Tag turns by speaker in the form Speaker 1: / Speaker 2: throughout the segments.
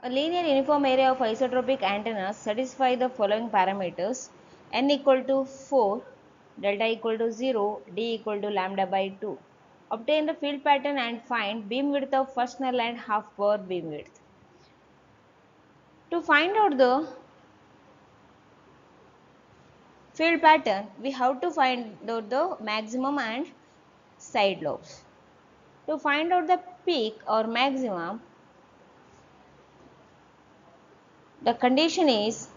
Speaker 1: A linear uniform array of isotropic antennas satisfy the following parameters: n equal to 4, delta equal to 0, d equal to lambda by 2. Obtain the field pattern and find beam width of first null and half power beam width. To find out the field pattern, we have to find out the maximum and side lobes. To find out the peak or maximum, the condition is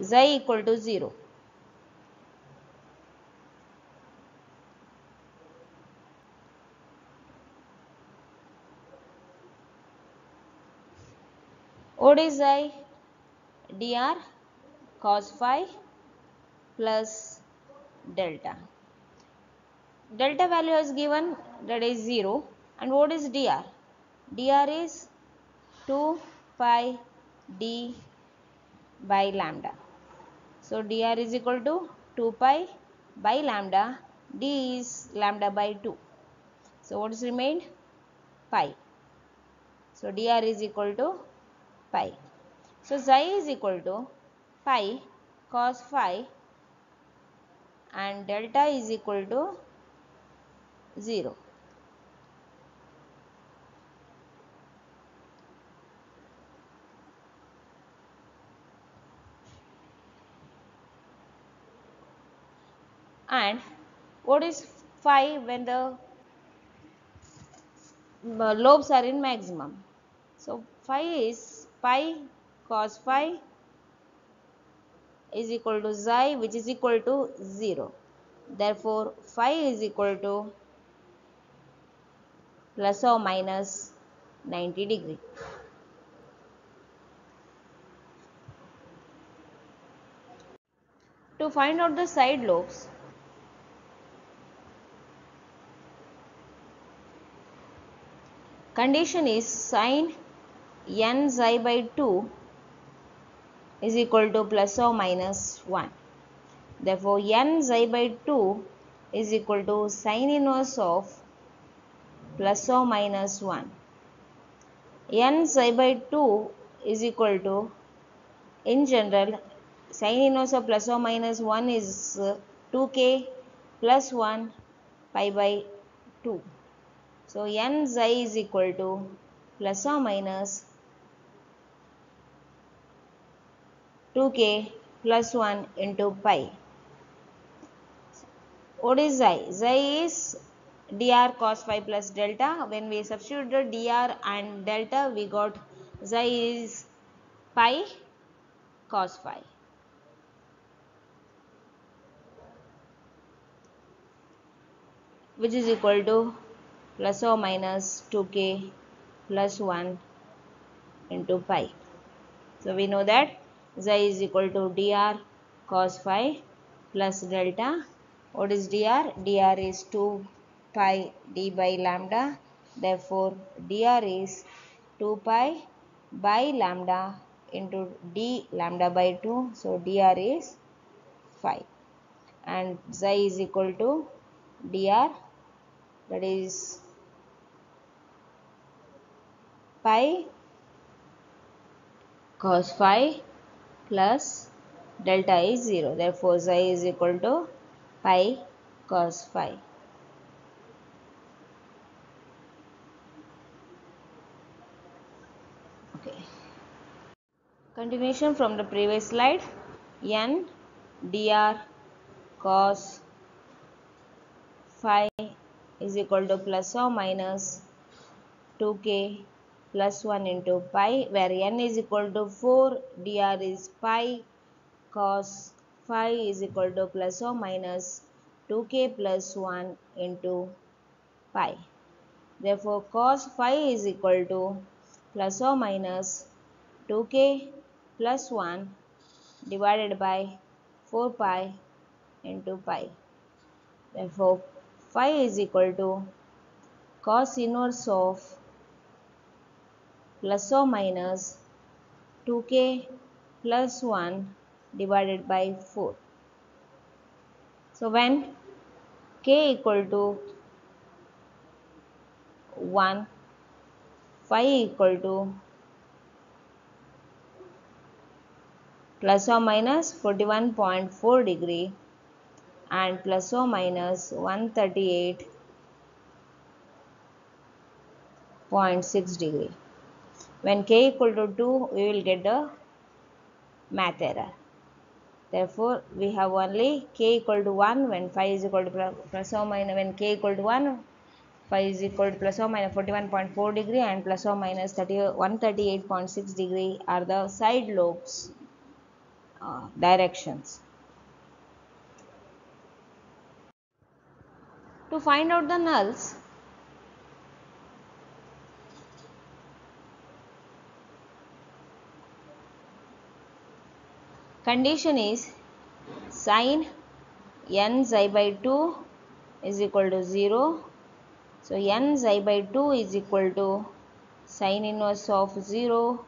Speaker 1: xi equal to 0. What is xi? Dr cos phi plus delta. Delta value is given, that is 0. And what is dr? Dr is 2 pi d by lambda. So dr is equal to 2 pi by lambda, d is lambda by 2. So what is remained? Pi. So dr is equal to pi. So xi is equal to pi cos phi and delta is equal to 0. And what is phi when the lobes are in maximum? So phi is pi cos phi is equal to xi, which is equal to 0. Therefore phi is equal to plus or minus 90 degree. To find out the side lobes, condition is sin n xi by 2 is equal to plus or minus 1. Therefore n xi by 2 is equal to sin inverse of plus or minus 1. N xi by 2 is equal to, in general, sin inverse of plus or minus 1 is 2k plus 1 pi by 2. So n xi is equal to plus or minus 2k plus 1 into pi. What is xi? Xi is dr cos phi plus delta. When we substituted dr and delta, we got xi is pi cos phi. Which is equal to plus or minus 2k plus 1 into pi. So we know that xi is equal to dr cos phi plus delta. What is dr? Dr is 2 pi d by lambda. Therefore dr is 2 pi by lambda into d lambda by 2. So dr is 5. And xi is equal to dr, that is pi cos phi plus delta is 0. Therefore xi is equal to pi cos phi. Okay. Continuation from the previous slide. N dr cos phi is equal to plus or minus 2k plus 1 into pi, where n is equal to 4, dr is pi cos phi is equal to plus or minus 2k plus 1 into pi. Therefore cos phi is equal to plus or minus 2k plus 1 divided by 4 pi into pi. Therefore phi is equal to cos inverse of plus or minus 2k plus 1 divided by 4. So when k equal to 1, phi equal to plus or minus 41.4 degree and plus or minus 138.6 degree. When k equal to 2, we will get the math error. Therefore, we have only k equal to 1 when phi is equal to plus or minus, when k equal to 1, phi is equal to plus or minus 41.4 degree and plus or minus 138.6 degree are the side lobes directions. To find out the nulls, condition is sin n xi by 2 is equal to 0. So n xi by 2 is equal to sin inverse of 0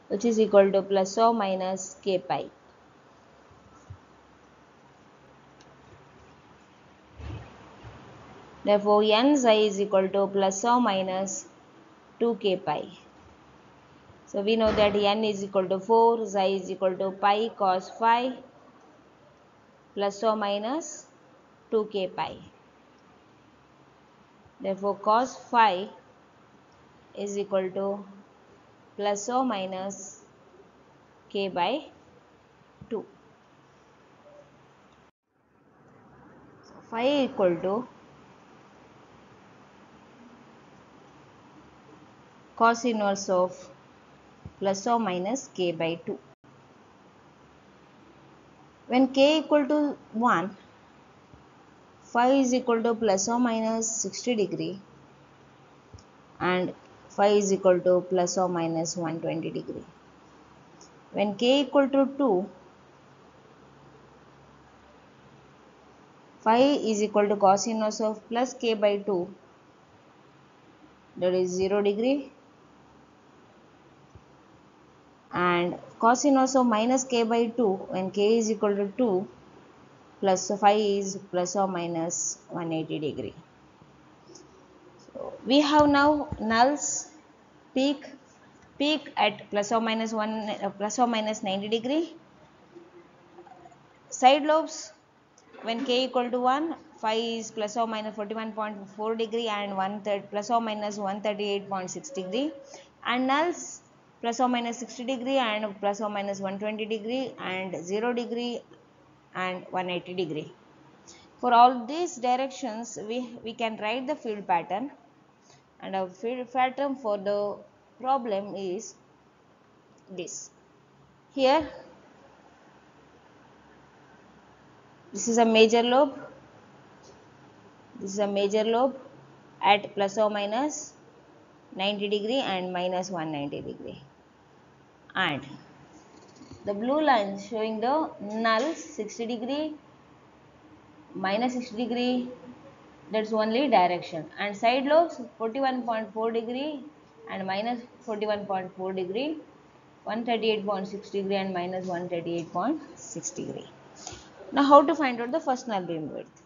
Speaker 1: which is equal to plus or minus k pi. Therefore, n xi is equal to plus or minus 2k pi. So we know that n is equal to 4, xi is equal to pi cos phi plus or minus 2k pi. Therefore, cos phi is equal to plus or minus k by 2. So phi equal to cos inverse of plus or minus k by 2. When k equal to 1, phi is equal to plus or minus 60 degree and phi is equal to plus or minus 120 degree. When k equal to 2, phi is equal to cos inverse of plus k by 2, that is 0 degree, and cos inverse of minus k by 2 when k is equal to 2 plus phi is plus or minus 180 degree. So we have now nulls peak at plus or minus 90 degree, side lobes when k equal to 1, phi is plus or minus 41.4 degree and plus or minus 138.6 degree, and nulls plus or minus 60 degree and plus or minus 120 degree and 0 degree and 180 degree. For all these directions, we can write the field pattern, and our field pattern for the problem is this. Here, this is a major lobe. This is a major lobe at plus or minus 90 degree and minus 190 degree. And the blue line showing the nulls 60 degree, minus 60 degree, that's only direction. And side lobes 41.4 degree and minus 41.4 degree, 138.6 degree and minus 138.6 degree. Now how to find out the first null beam width?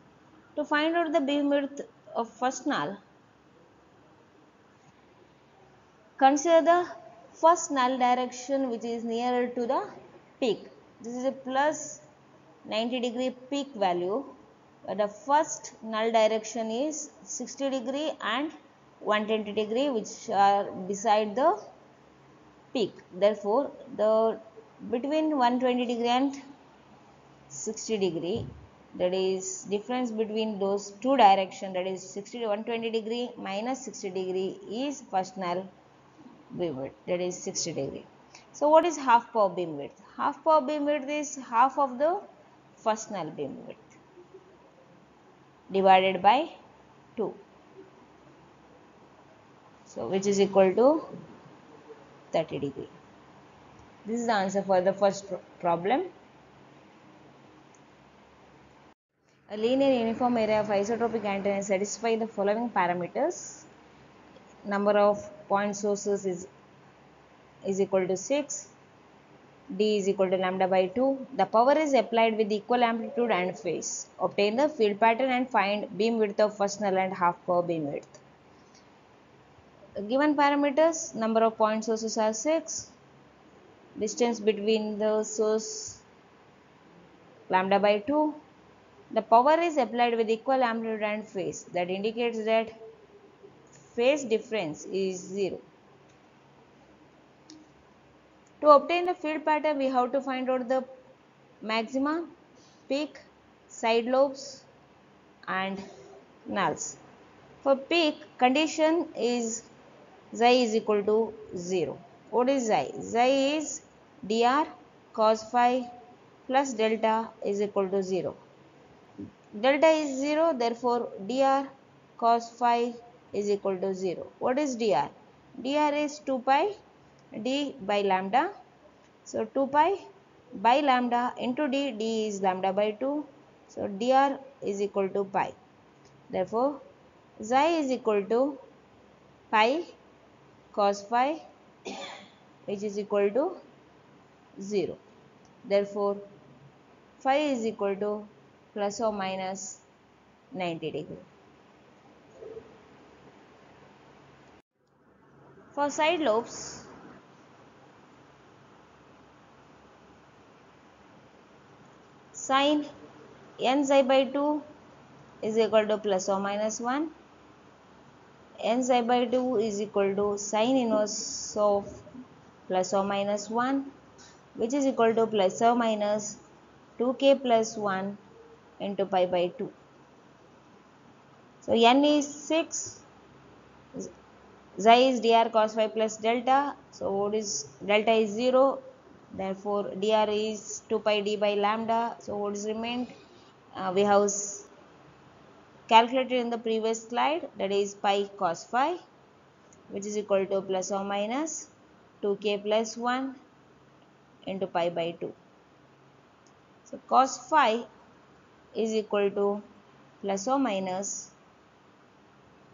Speaker 1: To find out the beam width of first null, consider the first null direction which is nearer to the peak. This is a plus 90 degree peak value, where the first null direction is 60 degree and 120 degree, which are beside the peak. Therefore, the between 120 degree and 60 degree, that is difference between those two direction, that is 60 to 120 degree minus 60 degree is first null beam width, that is 60 degree. So what is half power beam width? Half power beam width is half of the first null beam width divided by 2. So which is equal to 30 degree. This is the answer for the first problem. A linear uniform area of isotropic antenna satisfy the following parameters. Number of point sources is equal to 6. D is equal to lambda by 2. The power is applied with equal amplitude and phase. Obtain the field pattern and find beam width of first null and half power beam width. Given parameters, number of point sources are 6. Distance between the source lambda by 2. The power is applied with equal amplitude and phase. That indicates that phase difference is 0. To obtain the field pattern, we have to find out the maxima, peak, side lobes and nulls. For peak, condition is xi is equal to 0. What is xi? Xi is dr cos phi plus delta is equal to 0. Delta is 0, therefore dr cos phi is equal to 0. What is dr? Dr is 2 pi d by lambda. So 2 pi by lambda into d, d is lambda by 2. So dr is equal to pi. Therefore, xi is equal to pi cos phi, which is equal to 0. Therefore, phi is equal to plus or minus 90 degree. For side lobes, sin n xi by 2 is equal to plus or minus 1. N xi by 2 is equal to sin inverse of plus or minus 1, which is equal to plus or minus 2k plus 1 into pi by 2. So n is 6, xi is dr cos phi plus delta. So what is delta is 0, therefore dr is 2 pi d by lambda. So what is remained? We have calculated in the previous slide, that is pi cos phi, which is equal to plus or minus 2k plus 1 into pi by 2. So cos phi is equal to plus or minus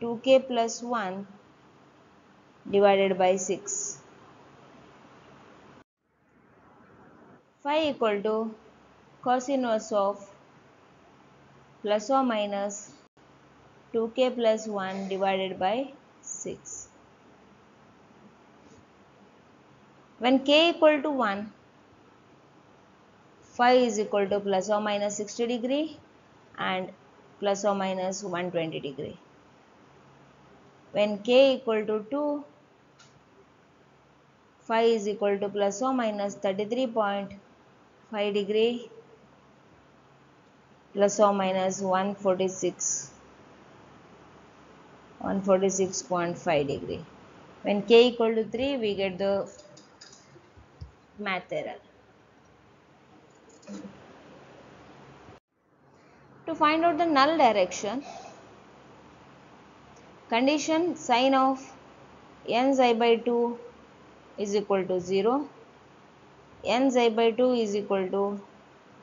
Speaker 1: 2k plus 1 divided by 6. Phi equal to cos inverse of plus or minus 2k plus 1 divided by 6. When k equal to 1, phi is equal to plus or minus 60 degree and plus or minus 120 degree. When k equal to 2, phi is equal to plus or minus 33.5 degree plus or minus 146.5 degree. When k equal to 3, we get the math error. To find out the null direction, condition sin of n xi by 2 is equal to 0. N xi by 2 is equal to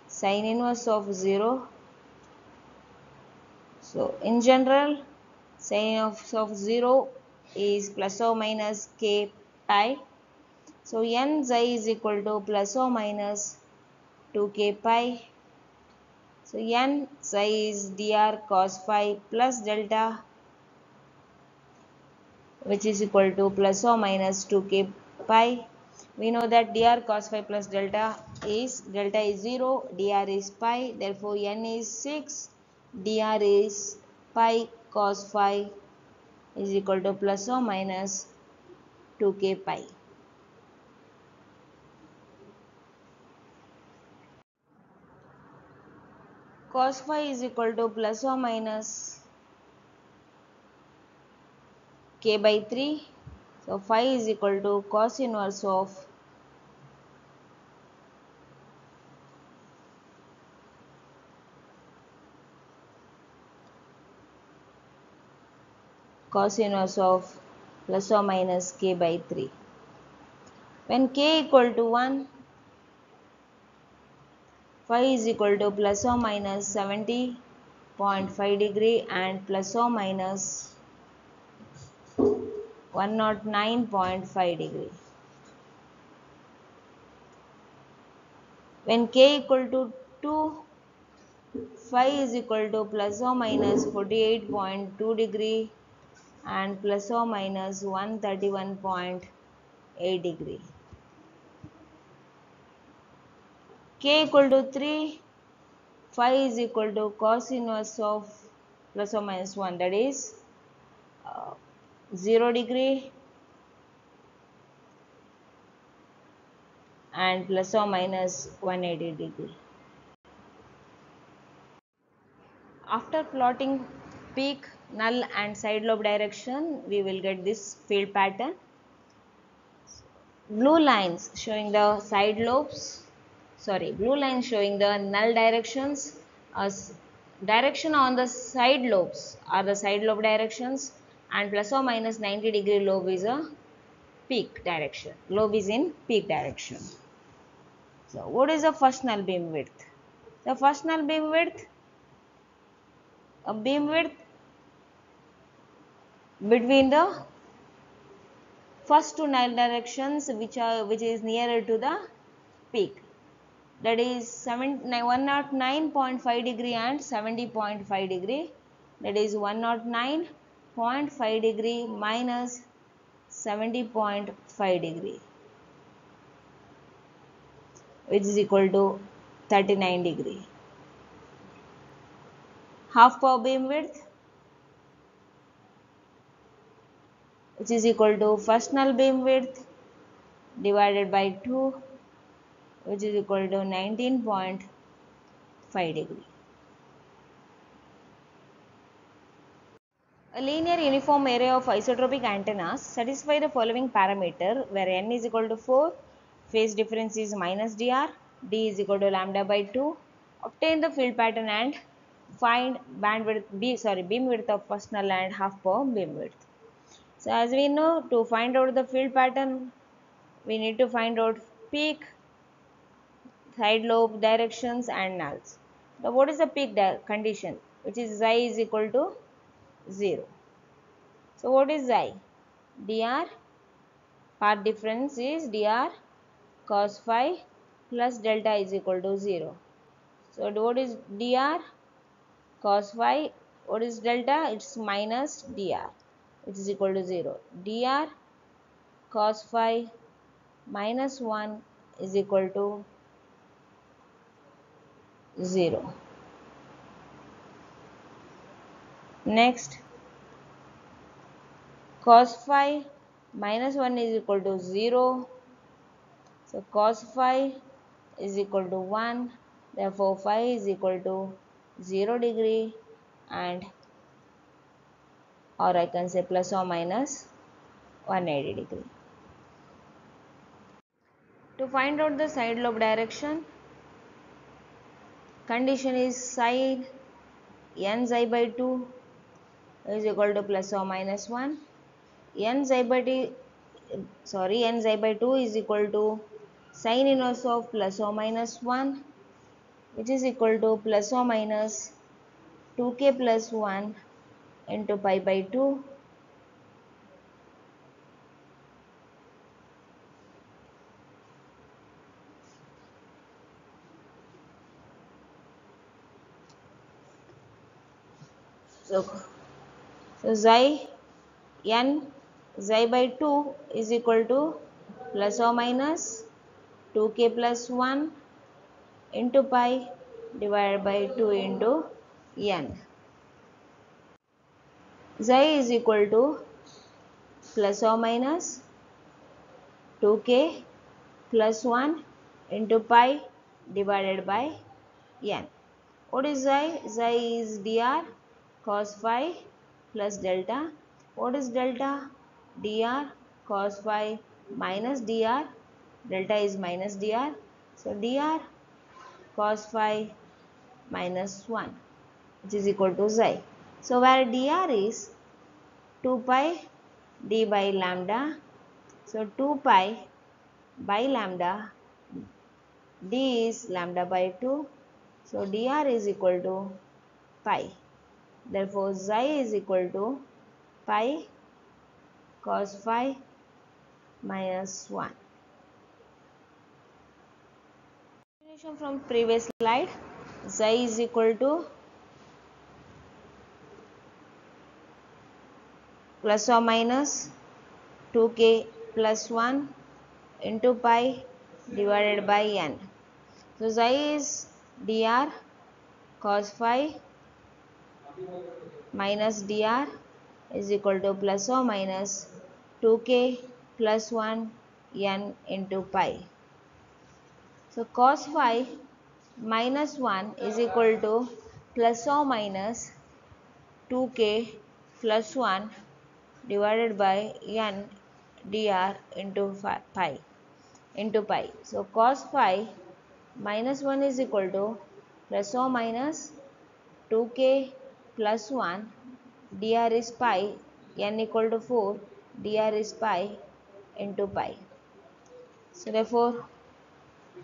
Speaker 1: sin inverse of 0. So in general, sin inverse of 0 is plus or minus k pi. So n xi is equal to plus or minus 2k pi. So n xi is dr cos phi plus delta, which is equal to plus or minus 2k pi. We know that dr cos phi plus delta is 0, dr is pi, therefore n is 6, dr is pi cos phi is equal to plus or minus 2k pi. Cos phi is equal to plus or minus k by 3. So phi is equal to cos inverse of plus or minus k by 3. When k equal to 1, phi is equal to plus or minus 70.5 degree and plus or minus 109.5 degree. When k equal to 2, phi is equal to plus or minus 48.2 degree and plus or minus 131.8 degree. K equal to 3, phi is equal to cos inverse of plus or minus 1, that is 0 degree and plus or minus 180 degree. After plotting peak, null and side lobe direction, we will get this field pattern. Blue lines showing the side lobes, blue lines showing the null directions. Direction on the side lobes are the side lobe directions, and plus or minus 90 degree lobe is a peak direction. Lobe is in peak direction. So what is the first null beam width? The first null beam width, a beam width between the first two null directions which is nearer to the peak, that is 109.5 degree and 70.5 degree, that is 109.5 degree minus 70.5 degree, which is equal to 39 degree. Half power beam width, which is equal to first null beam width divided by 2, which is equal to 19.5 degree. A linear uniform array of isotropic antennas satisfy the following parameter, where n is equal to 4, phase difference is minus dr, d is equal to lambda by 2. Obtain the field pattern and find beam width of first null and half power beam width. So as we know, to find out the field pattern, we need to find out peak, side lobe directions and nulls. Now what is the peak condition, which is xi is equal to 0. So what is xi? Dr, path difference is dr cos phi plus delta is equal to 0. So what is dr cos phi? What is delta? It's minus dr, which is equal to 0. Dr cos phi minus 1 is equal to 0. Next, cos phi minus 1 is equal to 0. So cos phi is equal to 1. Therefore, phi is equal to 0 degree, and or I can say plus or minus 180 degree. To find out the side lobe direction, condition is side n xi by 2 is equal to plus or minus 1. N xi by n xi by 2 is equal to sine inverse of plus or minus 1, which is equal to plus or minus 2k plus 1 into pi by 2. So xi n xi by 2 is equal to plus or minus 2k plus 1 into pi divided by 2 into n. Xi is equal to plus or minus 2k plus 1 into pi divided by n. What is xi? Xi is dr cos phi plus delta. What is delta? Dr cos phi minus dr. Delta is minus dr. So dr cos phi minus 1, which is equal to xi. So where dr is 2 pi d by lambda. So 2 pi by lambda, d is lambda by 2, so dr is equal to pi. Therefore, xi is equal to pi cos phi minus 1. Continuation from previous slide, xi is equal to plus or minus 2k plus 1 into pi divided by n. So, xi is dr cos phi minus dr is equal to plus or minus 2k plus 1 n into pi. So, cos phi minus 1 is equal to plus or minus 2k plus 1 divided by n dr into pi. So, cos phi minus 1 is equal to plus or minus 2k plus 1 dr is pi, n equal to 4, dr is pi into pi. So, therefore,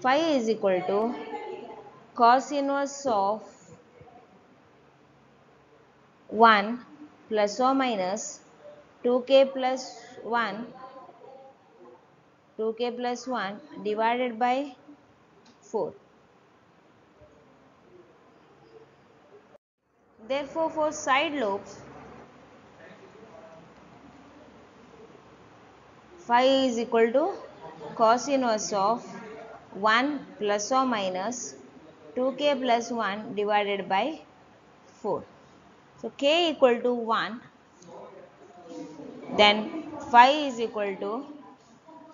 Speaker 1: phi is equal to cos inverse of 1 plus or minus 2k plus 1 2k plus 1 divided by 4. Therefore, for side lobes, phi is equal to cos inverse of 1 plus or minus 2k plus 1 divided by 4. So, k equal to 1, then phi is equal to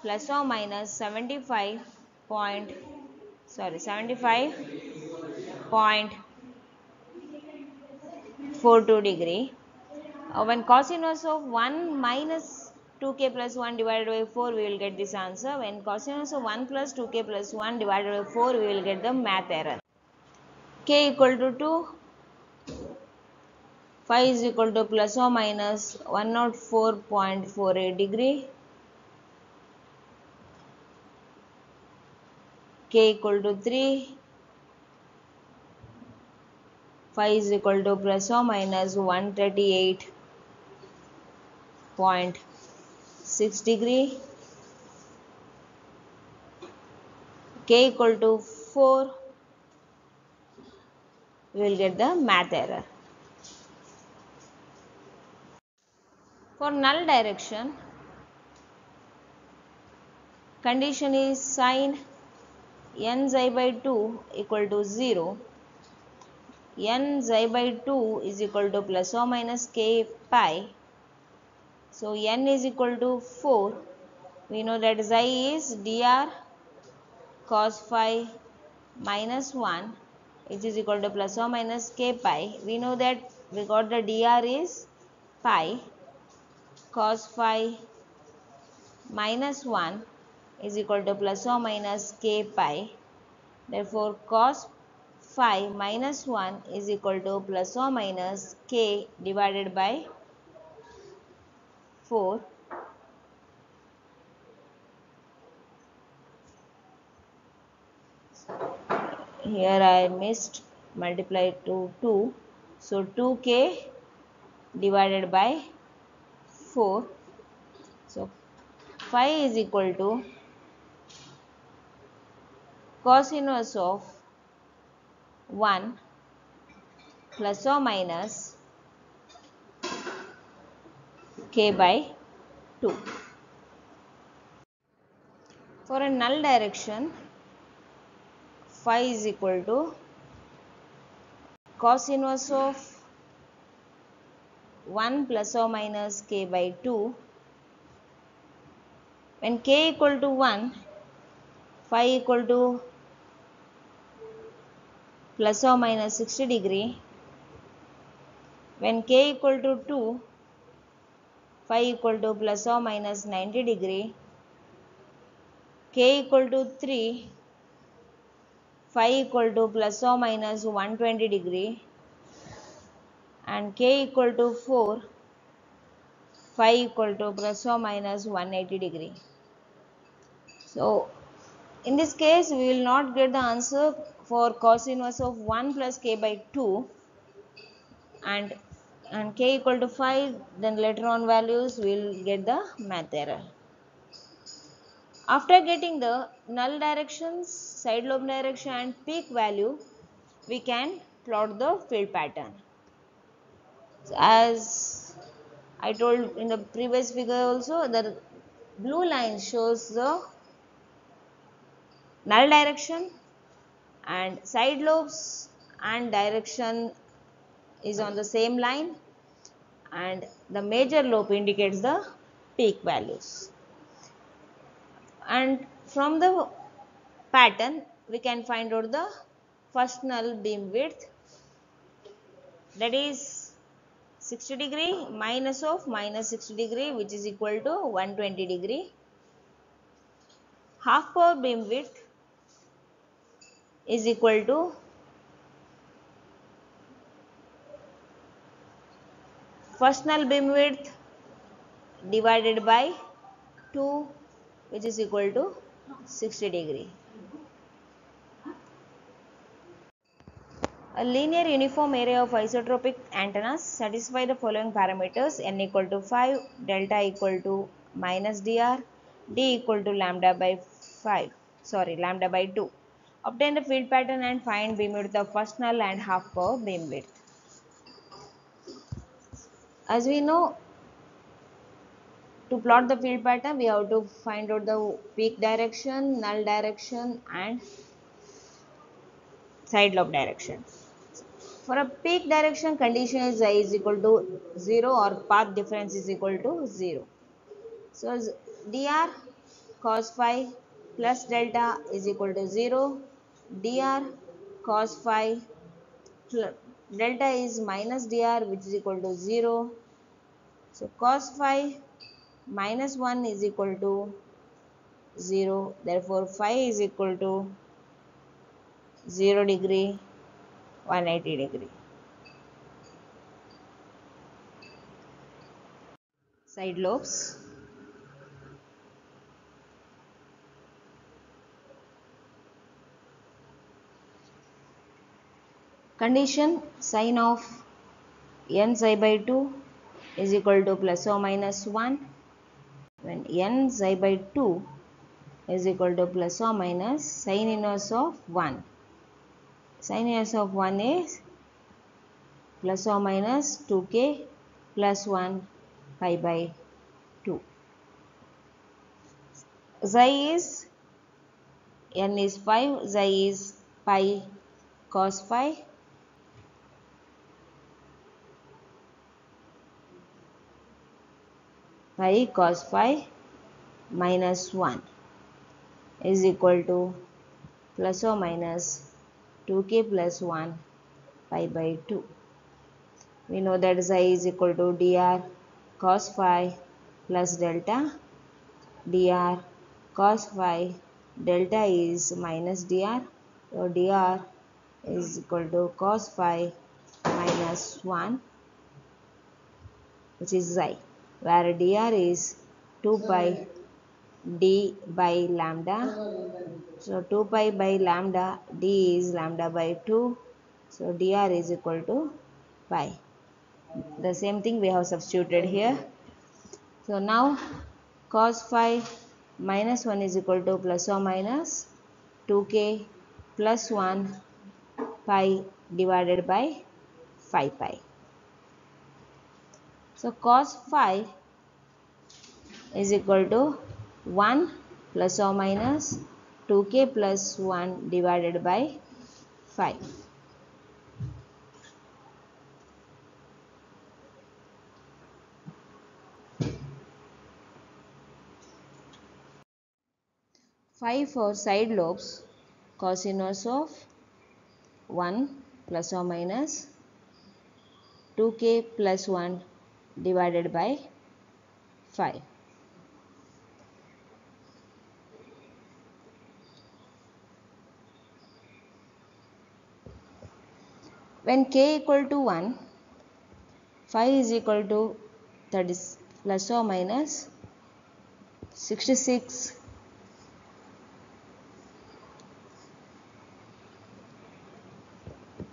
Speaker 1: plus or minus 75.42 degree. When cos inverse of 1 minus 2k plus 1 divided by 4, we will get this answer. When cos inverse of 1 plus 2k plus 1 divided by 4, we will get the math error. K equal to 2, phi is equal to plus or minus 104.48 degree. K equal to 3, phi is equal to plus or minus 138.6 degree. K equal to 4, we will get the math error. For null direction, condition is sin n xi by 2 equal to 0. N xi by 2 is equal to plus or minus k pi. So, n is equal to 4. We know that xi is dr cos phi minus 1, which is equal to plus or minus k pi. We know that we got the dr is pi cos phi minus 1 is equal to plus or minus k pi. Therefore, cos phi minus 1 is equal to plus or minus k divided by 4. Here I missed multiply to 2. So, 2k divided by 4. So, phi is equal to cos inverse of 1 plus or minus k by 2. For a null direction, phi is equal to cos inverse of 1 plus or minus k by 2. When k equal to 1, phi equal to plus or minus 60 degree. When k equal to 2, phi equal to plus or minus 90 degree. K equal to 3, phi equal to plus or minus 120 degree. And k equal to 4, phi equal to plus or minus 180 degree. So in this case we will not get the answer for cos inverse of 1 plus k by 2 and k equal to 5, then later on values we will get the math error. After getting the null directions, side lobe direction and peak value, we can plot the field pattern. So as I told in the previous figure also, the blue line shows the null direction and side lobes and direction is on the same line, and the major lobe indicates the peak values. And from the pattern we can find out the first null beam width, that is 60 degree minus of minus 60 degree, which is equal to 120 degree. Half power beam width is equal to first null beam width divided by 2, which is equal to 60 degree. A linear uniform array of isotropic antennas satisfy the following parameters: n equal to 5, delta equal to minus dr, d equal to lambda by 2. Obtain the field pattern and find beam width of first null and half power beam width. As we know, to plot the field pattern we have to find out the peak direction, null direction and side lobe direction. For a peak direction, condition is I is equal to 0 or path difference is equal to 0. So dr cos phi plus delta is equal to 0. Dr cos phi delta is minus dr, which is equal to 0. So cos phi minus 1 is equal to 0. Therefore phi is equal to 0 degree, 180 degree. Side lobes. Condition sine of n psi by 2 is equal to plus or minus 1 when n psi by 2 is equal to plus or minus sine inverse of 1. Sine inverse of 1 is plus or minus 2k plus 1 pi by 2. Xi is n is 5, xi is pi cos phi. Pi cos phi minus 1 is equal to plus or minus 2k plus 1 pi by 2. We know that xi is equal to dr cos phi plus delta. Dr cos phi delta is minus dr. So dr is equal to cos phi minus 1, which is xi, where dr is 2 pi d by lambda. So 2 pi by lambda, d is lambda by 2. So dr is equal to pi. The same thing we have substituted here. So now cos phi minus 1 is equal to plus or minus 2k plus 1 pi divided by 5 pi. So cos phi is equal to 1 plus or minus 2k plus 1 divided by 5. Phi for side lobes, cos inverse of 1 plus or minus 2k plus 1 divided by 5. When k equal to 1, phi is equal to, that is plus or minus 66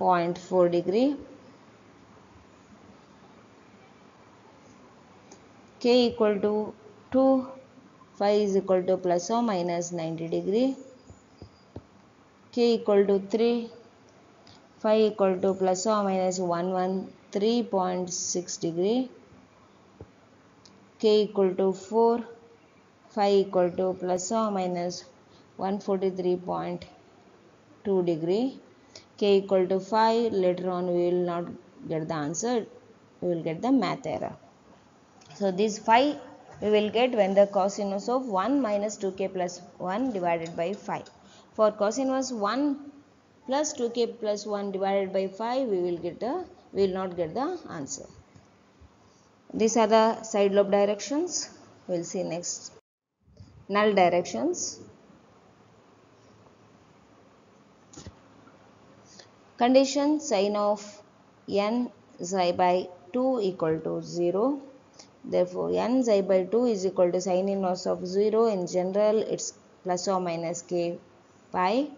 Speaker 1: 0.4 degree. K equal to 2, phi is equal to plus or minus 90 degree. K equal to 3, phi equal to plus or minus 113.6 degree. K equal to 4, phi equal to plus or minus 143.2 degree. K equal to 5, later on we will not get the answer, we will get the math error. So this phi we will get when the cos inverse of 1 minus 2k plus 1 divided by 5. For cos inverse 1 plus 2k plus 1 divided by 5, we will not get the answer. These are the side lobe directions. We will see next. Null directions. Condition sin of n xi by 2 equal to 0. Therefore, n xi by 2 is equal to sin inverse of 0. In general, it's plus or minus k pi.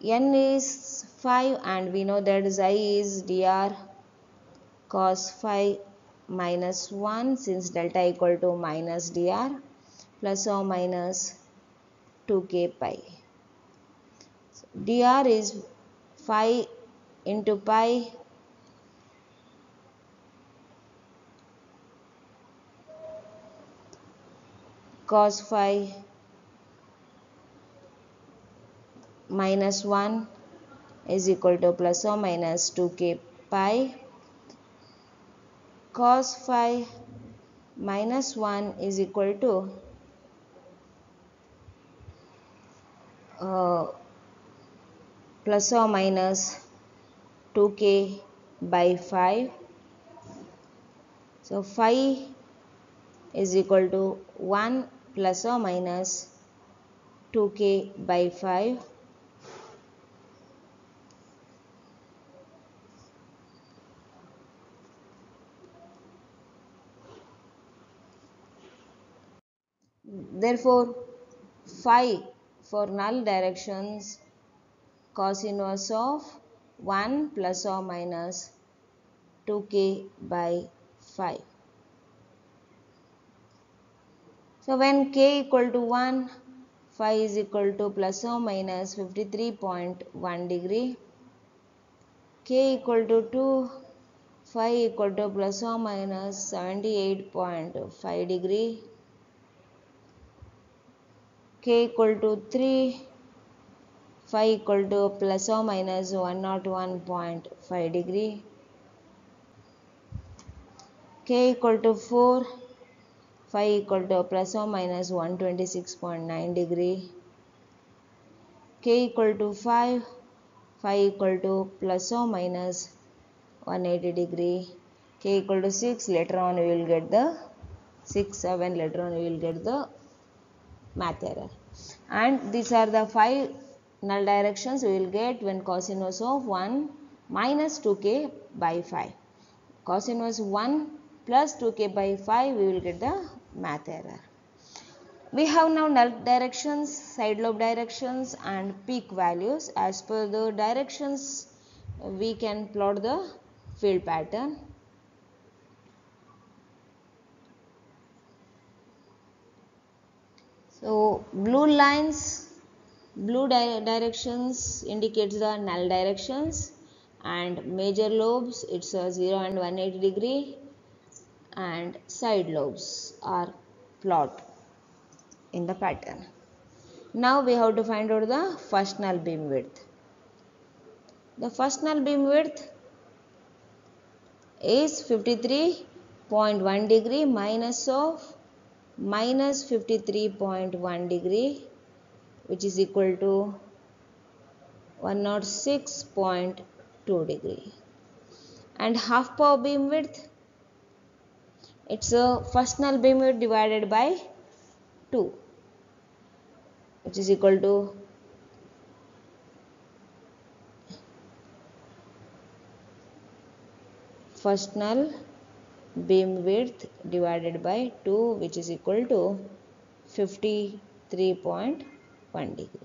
Speaker 1: N is 5 and we know that xi is dr cos phi minus 1 since delta equal to minus dr plus or minus 2k pi. So, dr is 5 into pi cos phi minus 1 is equal to plus or minus 2k pi. Cos phi minus 1 is equal to plus or minus 2k by 5. So phi is equal to 1 plus or minus 2k by 5. Therefore, phi for null directions cos inverse of 1 plus or minus 2k by 5. So when k equal to 1, phi is equal to plus or minus 53.1 degree. K equal to 2, phi equal to plus or minus 78.5 degree. K equal to 3, phi equal to plus or minus 101.5 degree. K equal to 4, phi equal to plus or minus 126.9 degree. K equal to 5, phi equal to plus or minus 180 degree. K equal to 6, later on we will get the 6, 7, later on we will get the math error. And these are the 5 null directions we will get when cos inverse of 1 minus 2k by 5. Cos inverse 1 plus 2k by 5, we will get the math error. We have now null directions, side lobe directions and peak values. As per the directions, we can plot the field pattern. So blue lines, blue directions indicates the null directions, and major lobes it's a 0 and 180 degree, and side lobes are plot in the pattern. Now we have to find out the first null beam width. The first null beam width is 53.1 degree minus of minus 53.1 degree, which is equal to 106.2 degree. And half power beam width, it's a first null beam width divided by 2, which is equal to first null beam width divided by 2, which is equal to 53.1 degree.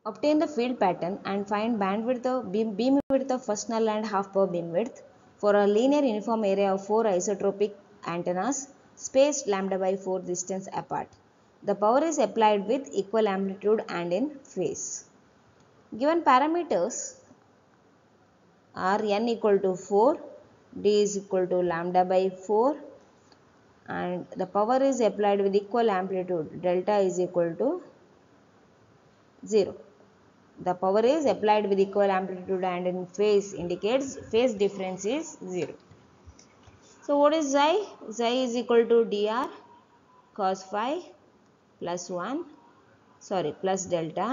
Speaker 1: Obtain the field pattern and find bandwidth of beam width of first null and half power beam width for a linear uniform area of 4 isotropic antennas spaced lambda by 4 distance apart. The power is applied with equal amplitude and in phase. Given parameters are n equal to 4, d is equal to lambda by 4 and the power is applied with equal amplitude, delta is equal to 0. The power is applied with equal amplitude and in phase indicates phase difference is 0. So what is xi? Xi is equal to dr cos phi plus 1 plus delta,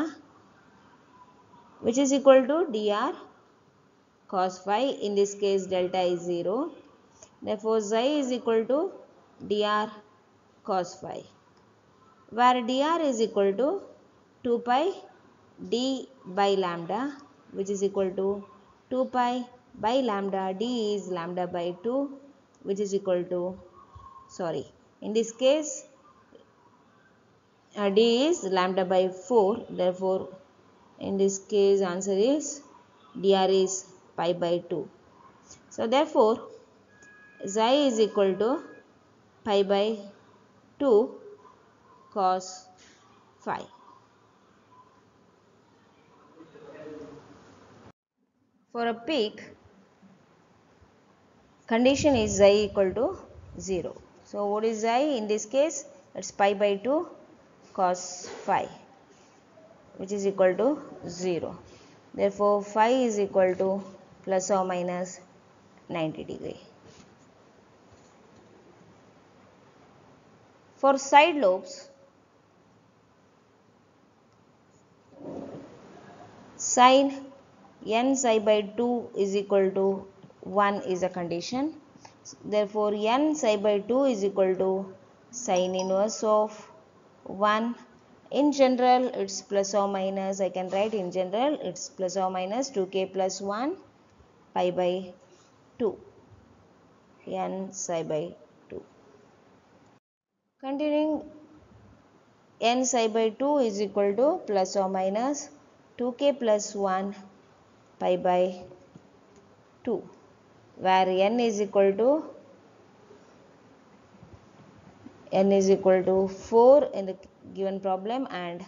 Speaker 1: which is equal to dr cos phi. In this case delta is 0. Therefore xi is equal to dr cos phi, where dr is equal to 2 pi d by lambda, which is equal to 2 pi by lambda. D is lambda by 2, which is equal to, in this case d is lambda by 4. Therefore in this case answer is dr is pi by 2. So therefore xi is equal to pi by 2 cos phi. For a peak, condition is xi equal to 0. So what is xi? In this case it's pi by 2 cos phi, which is equal to 0. Therefore phi is equal to plus or minus 90 degree. For side lobes, sin n psi by 2 is equal to 1 is a condition. Therefore n psi by 2 is equal to sin inverse of 1. In general it's plus or minus, I can write in general it's plus or minus 2k plus 1 pi by 2 n psi by 2. Continuing, n psi by 2 is equal to plus or minus 2k plus 1 pi by 2, where n is equal to 4 in the given problem and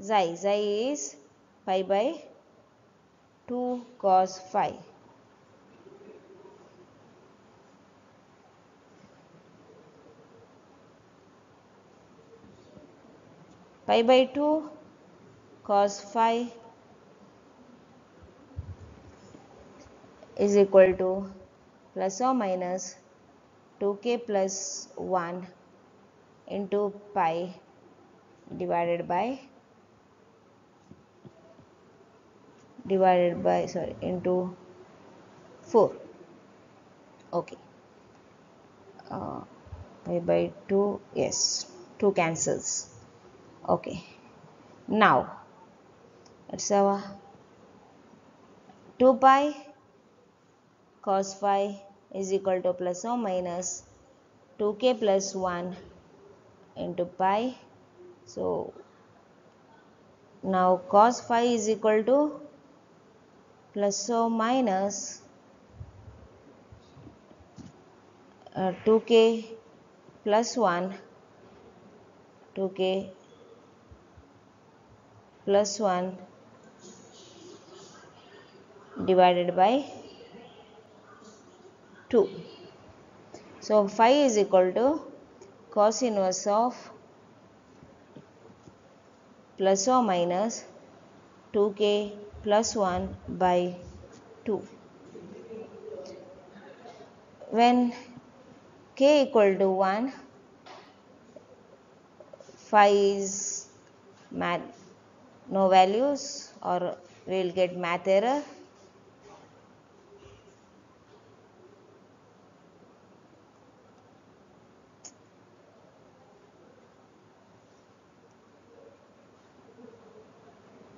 Speaker 1: xi is pi by 2 cos phi. Pi by 2 cos phi is equal to plus or minus 2k plus 1 into pi divided by into 4. Okay, pi by 2, yes, 2 cancels. Okay, now it's our 2 pi cos phi is equal to plus or minus 2k plus 1 into pi. So now cos phi is equal to plus or minus 2k plus 1 2k plus 1 divided by 2. So phi is equal to cos inverse of plus or minus 2k plus 1 by 2. When k equal to 1, phi is no values, or we will get math error.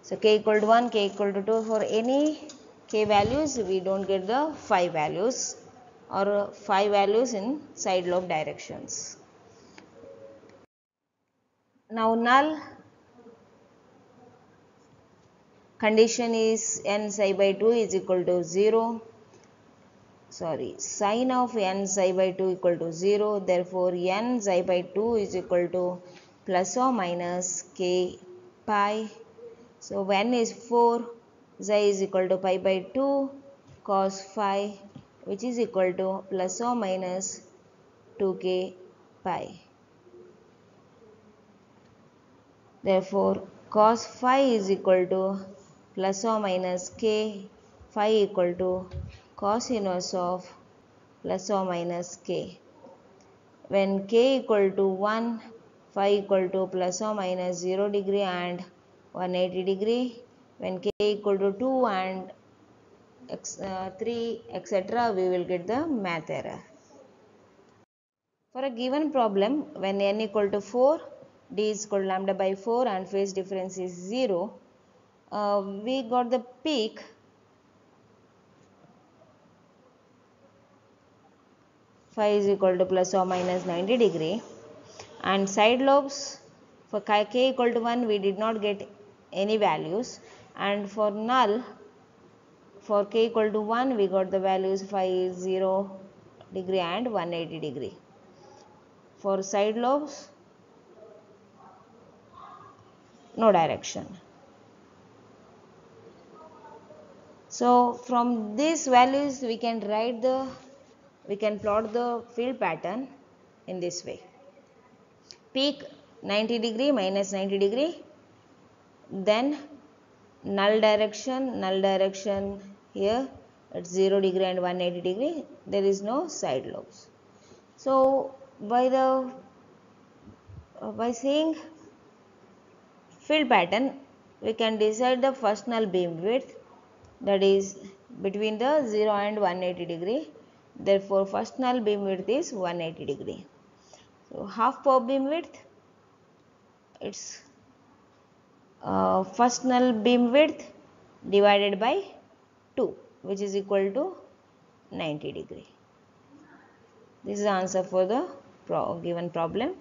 Speaker 1: So k equal to 1, k equal to 2, for any k values we don't get the phi values or phi values in side lobe directions. Now null condition is n psi by 2 is equal to 0. Sorry, sine of n psi by 2 equal to 0. Therefore, n psi by 2 is equal to plus or minus k pi. So, when is 4, xi is equal to pi by 2 cos phi, which is equal to plus or minus 2k pi. Therefore, cos phi is equal to plus or minus k, phi equal to cos inverse of plus or minus k. When k equal to 1, phi equal to plus or minus 0 degree and 180 degree. When k equal to 2 and 3 etc., we will get the math error. For a given problem, when n equal to 4, d is equal to lambda by 4 and phase difference is 0, we got the peak phi is equal to plus or minus 90 degree, and side lobes for k equal to 1 we did not get any values, and for null for k equal to 1 we got the values phi is 0 degree and 180 degree. For side lobes, no direction. So from these values we can plot the field pattern in this way. Peak 90 degree minus 90 degree, then null direction here at 0 degree and 180 degree, there is no side lobes. So by seeing field pattern we can decide the first null beam width, that is between the 0 and 180 degree. Therefore, first null beam width is 180 degree. So, half power beam width, its first null beam width divided by 2, which is equal to 90 degree. This is the answer for the given problem.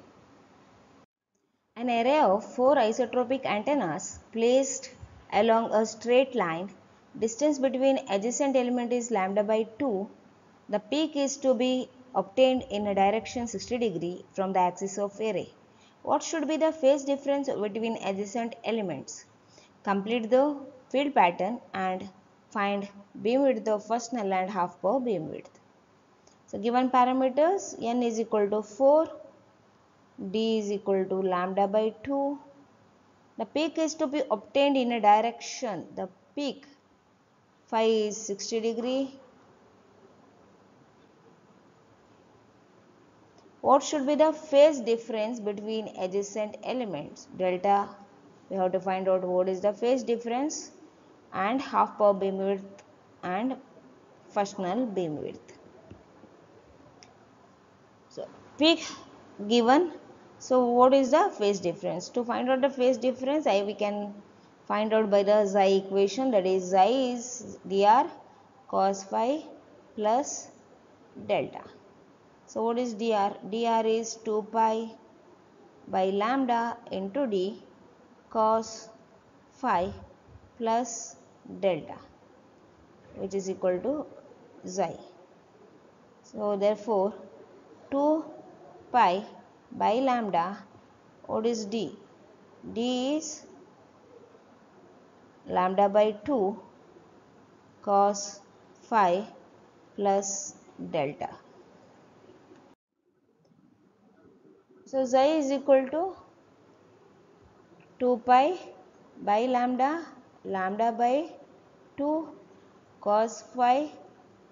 Speaker 1: An array of 4 isotropic antennas placed along a straight line, distance between adjacent element is lambda by 2. The peak is to be obtained in a direction 60 degree from the axis of array. What should be the phase difference between adjacent elements? Complete the field pattern and find beam width of first null and half power beam width. So given parameters, n is equal to 4, d is equal to lambda by 2. The peak is to be obtained in a direction. The peak phi is 60 degree. What should be the phase difference between adjacent elements? Delta, we have to find out what is the phase difference, and half power beam width and first null beam width. So peak given. So what is the phase difference? To find out the phase difference, we can find out by the xi equation, that is xi is dr cos phi plus delta. So what is dr? Dr is 2 pi by lambda into d cos phi plus delta, which is equal to xi. So therefore 2 pi by lambda, what is d? D is lambda by 2 cos phi plus delta. So xi is equal to 2 pi by lambda, lambda by 2 cos phi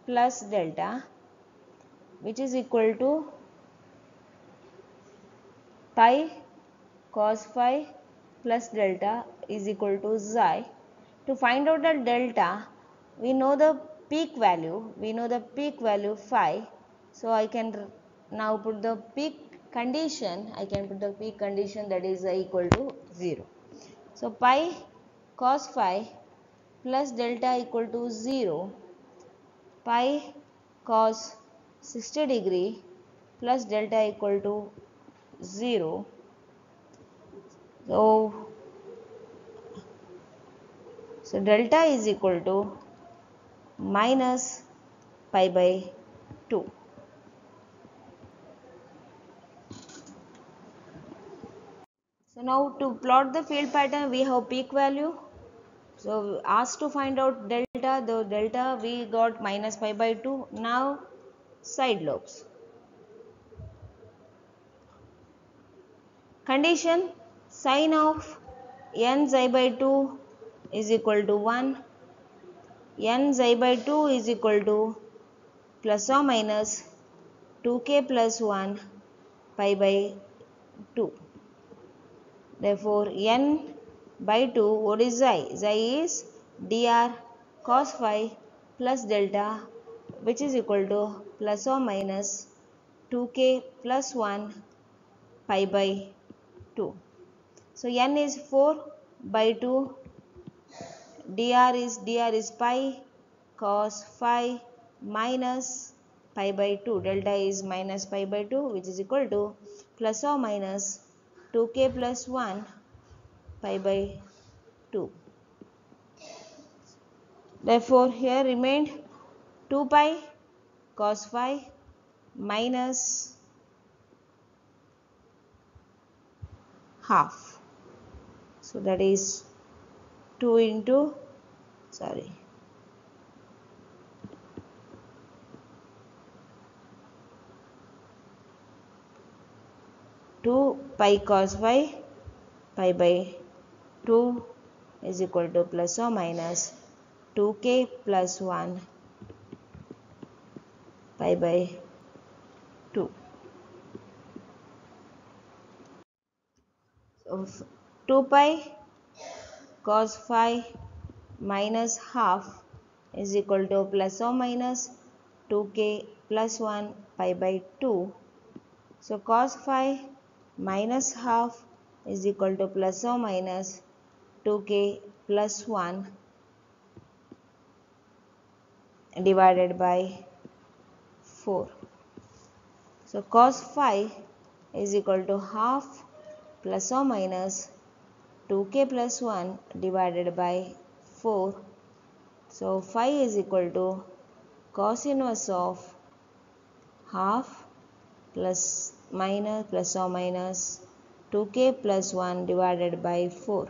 Speaker 1: plus delta, which is equal to pi cos phi plus delta is equal to xi. To find out the delta, we know the peak value, phi. So I can now put the peak condition, that is equal to 0. So pi cos phi plus delta equal to 0, pi cos 60 degree plus delta equal to 0. So delta is equal to minus pi by 2. So now to plot the field pattern, we have peak value. So asked to find out delta, the delta we got minus pi by 2. Now side lobes. Condition, sine of n xi by 2 is equal to 1. N xi by 2 is equal to plus or minus 2k plus 1 pi by 2. Therefore, n by 2, what is xi? Xi is dr cos phi plus delta, which is equal to plus or minus 2k plus 1 pi by 2. So n is 4 by 2, dr is pi cos phi minus pi by 2. Delta is minus pi by 2, which is equal to plus or minus 2k plus 1 pi by 2. Therefore, here remained 2 pi cos phi minus half. So that is 2 into, sorry, 2 pi cos phi pi by 2 is equal to plus or minus 2k plus 1 pi by 2. So 2 pi cos phi minus half is equal to plus or minus 2k plus 1 pi by 2. So cos phi minus half is equal to plus or minus 2k plus 1 divided by 4. So cos phi is equal to half plus or minus 2k plus 1 divided by 4. So phi is equal to cos inverse of half plus or minus 2k plus 1 divided by 4.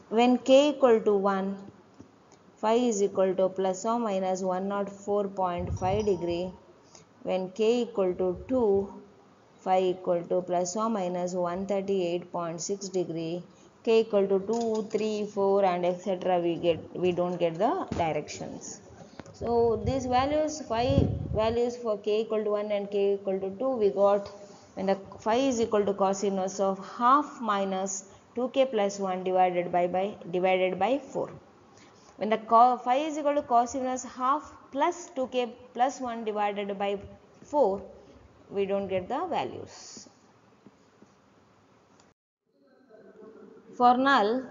Speaker 1: When k equal to 1, phi is equal to plus or minus 104.5 degree. When k equal to 2, phi equal to plus or minus 138.6 degree. K equal to 2, 3, 4 and etc. we don't get the directions. So these values, phi values for k equal to 1 and k equal to 2 we got when the phi is equal to cos inverse of half minus 2k plus 1 divided by 4. When the phi is equal to cos inverse half plus 2k plus 1 divided by 4, we don't get the values. For null,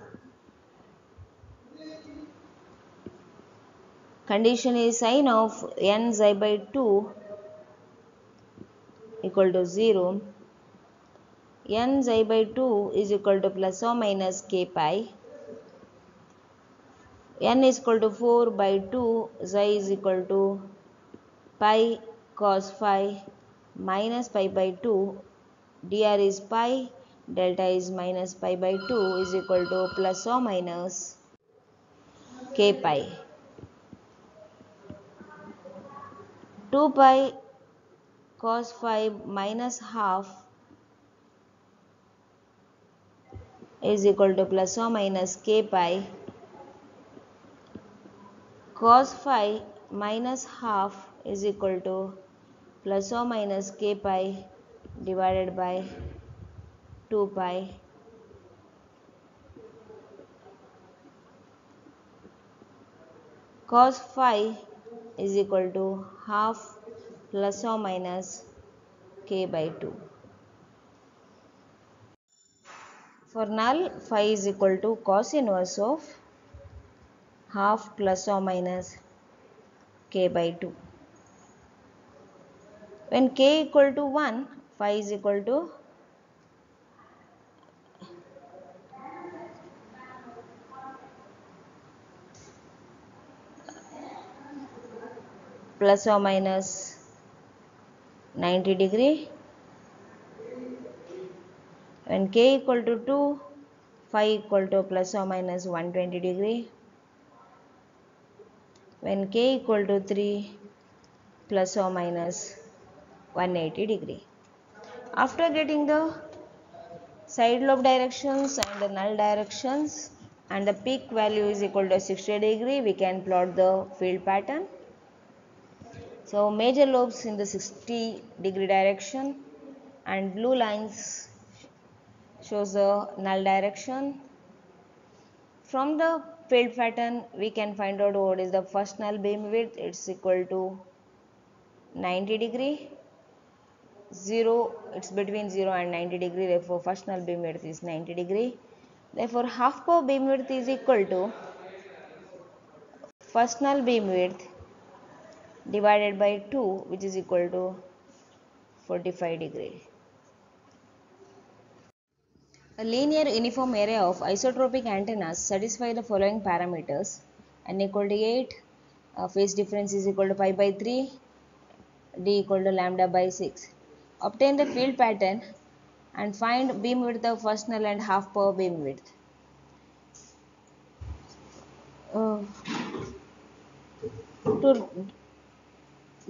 Speaker 1: condition is sine of n xi by 2 equal to 0. N xi by 2 is equal to plus or minus k pi. N is equal to 4 by 2, xi is equal to pi cos phi minus pi by 2, dr is pi, delta is minus pi by 2 is equal to plus or minus k pi. 2 pi cos phi minus half is equal to plus or minus k pi. Cos phi minus half is equal to plus or minus k pi divided by 2 pi. Cos phi is equal to half plus or minus k by 2. For null, phi is equal to cos inverse of half plus or minus k by 2. When k equal to 1, phi is equal to plus or minus 90 degree. When k equal to 2, phi equal to plus or minus 120 degree. When k equal to 3, plus or minus 180 degree. After getting the side lobe directions and the null directions and the peak value is equal to 60 degree, we can plot the field pattern. So major lobes in the 60 degree direction and blue lines shows the null direction. From the field pattern we can find out what is the first null beam width. It's equal to 90 degree. 0, it's between 0 and 90 degree, therefore first null beam width is 90 degree. Therefore half power beam width is equal to first null beam width divided by 2, which is equal to 45 degree. A linear uniform array of isotropic antennas satisfy the following parameters: n equal to 8, phase difference is equal to pi by 3, d equal to lambda by 6. Obtain the field pattern and find beam width of first null and half power beam width. To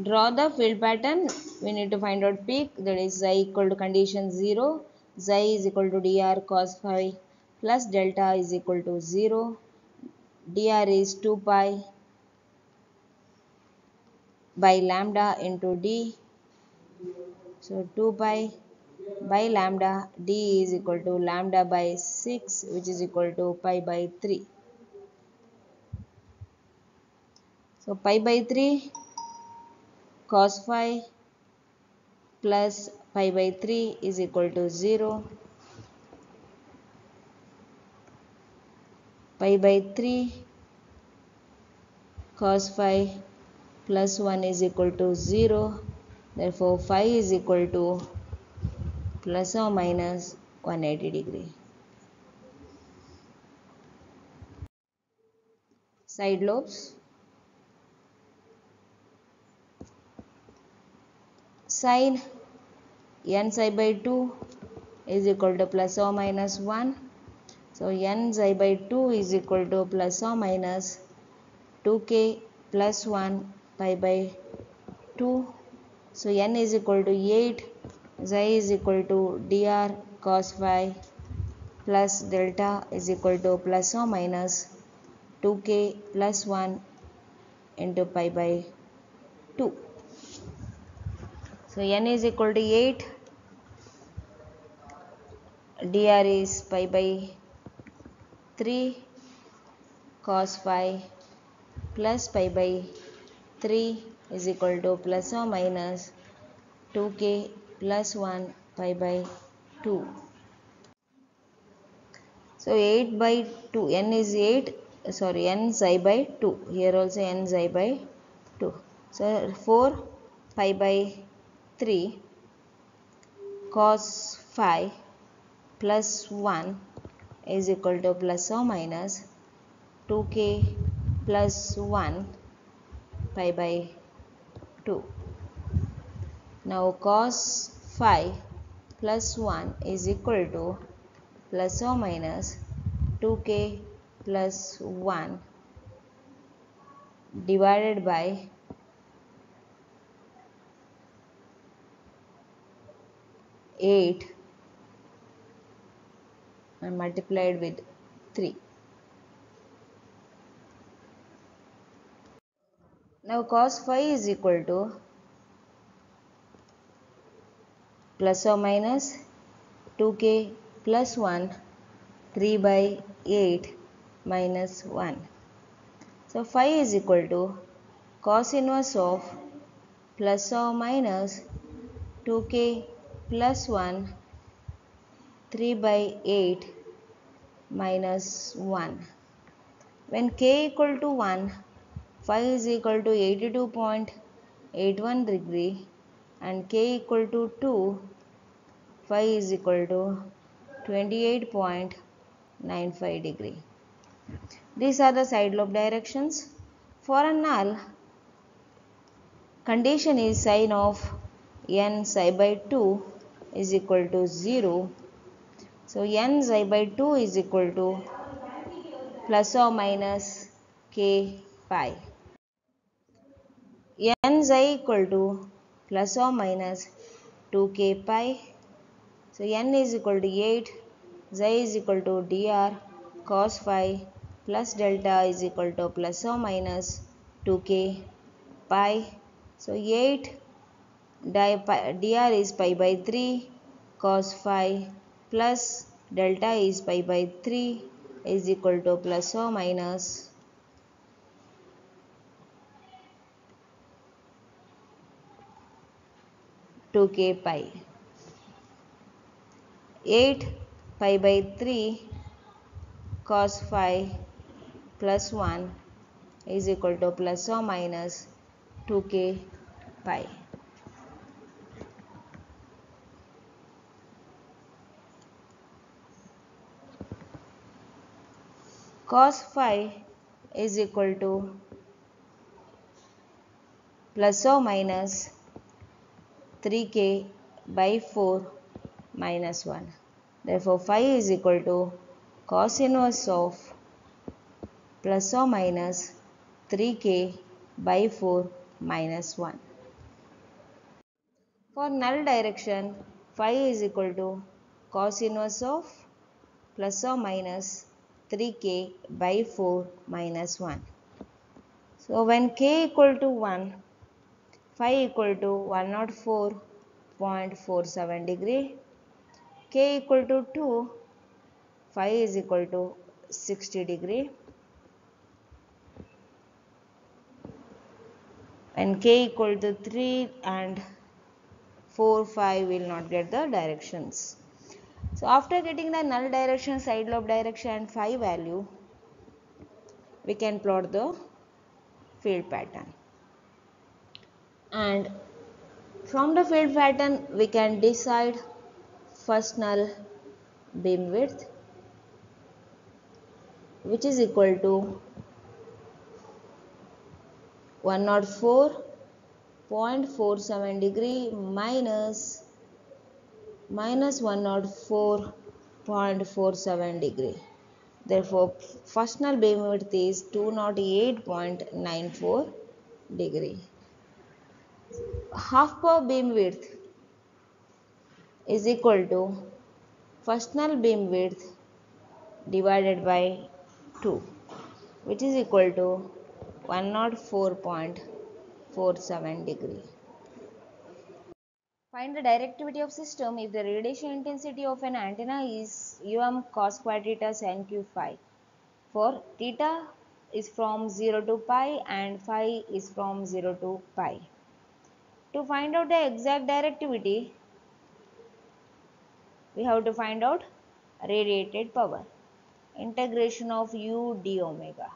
Speaker 1: draw the field pattern, we need to find out peak, that is xi equal to condition 0, xi is equal to dr cos phi plus delta is equal to 0, dr is 2 pi by lambda into d, so 2 pi by lambda, d is equal to lambda by 6, which is equal to pi by 3. So pi by 3 cos phi plus pi by 3 is equal to 0. Pi by 3 cos phi plus 1 is equal to 0. Therefore phi is equal to plus or minus 180 degree. Side lobes. Sin n psi by 2 is equal to plus or minus 1. So n psi by 2 is equal to plus or minus 2k plus 1 pi by 2. So n is equal to 8, xi is equal to dr cos phi plus delta is equal to plus or minus 2k plus 1 into pi by 2. So n is equal to 8, dr is pi by 3 cos phi plus pi by 3 is equal to plus or minus 2k plus 1 pi by 2. So 8 by 2, n is 8, sorry, n psi by 2, here also n psi by 2. So 4 pi by 3 cos phi plus 1 is equal to plus or minus 2k plus 1 pi by 2. Now cos phi plus 1 is equal to plus or minus 2k plus 1 divided by 8 and multiplied with 3. Now cos phi is equal to plus or minus 2k plus 1 3 by 8 minus 1. So phi is equal to cos inverse of plus or minus 2k plus 1 3 by 8 minus 1. When k equal to 1, phi is equal to 82.81 degree and k equal to 2, phi is equal to 28.95 degree. These are the side lobe directions. For a null, condition is sine of n psi by 2 is equal to 0. So n psi by 2 is equal to plus or minus k pi. N psi equal to plus or minus 2k pi. So n is equal to 8, psi is equal to dr cos phi plus delta is equal to plus or minus 2k pi. So 8 dr is pi by 3 cos phi plus delta is pi by 3 is equal to plus or minus 2k pi. 8 pi by 3 cos phi plus 1 is equal to plus or minus 2k pi. Cos phi is equal to plus or minus 3k by 4 minus 1. Therefore, phi is equal to cos inverse of plus or minus 3k by 4 minus 1. For null direction, phi is equal to cos inverse of plus or minus 3k by 4 minus 1. So when k equal to 1, phi equal to 104.47 degree, k equal to 2, phi is equal to 60 degree. When k equal to 3 and 4, 5 will not get the directions. So after getting the null direction, side lobe direction and phi value, we can plot the field pattern. And from the field pattern, we can decide first null beam width, which is equal to 104.47 degree minus 104.47 degree. Therefore, first null beam width is 208.94 degree. Half power beam width is equal to first null beam width divided by 2, which is equal to 104.47 degree. Find the directivity of system if the radiation intensity of an antenna is cos square theta sin q phi, for theta is from 0 to pi and phi is from 0 to pi. To find out the exact directivity, we have to find out radiated power. Integration of u d omega.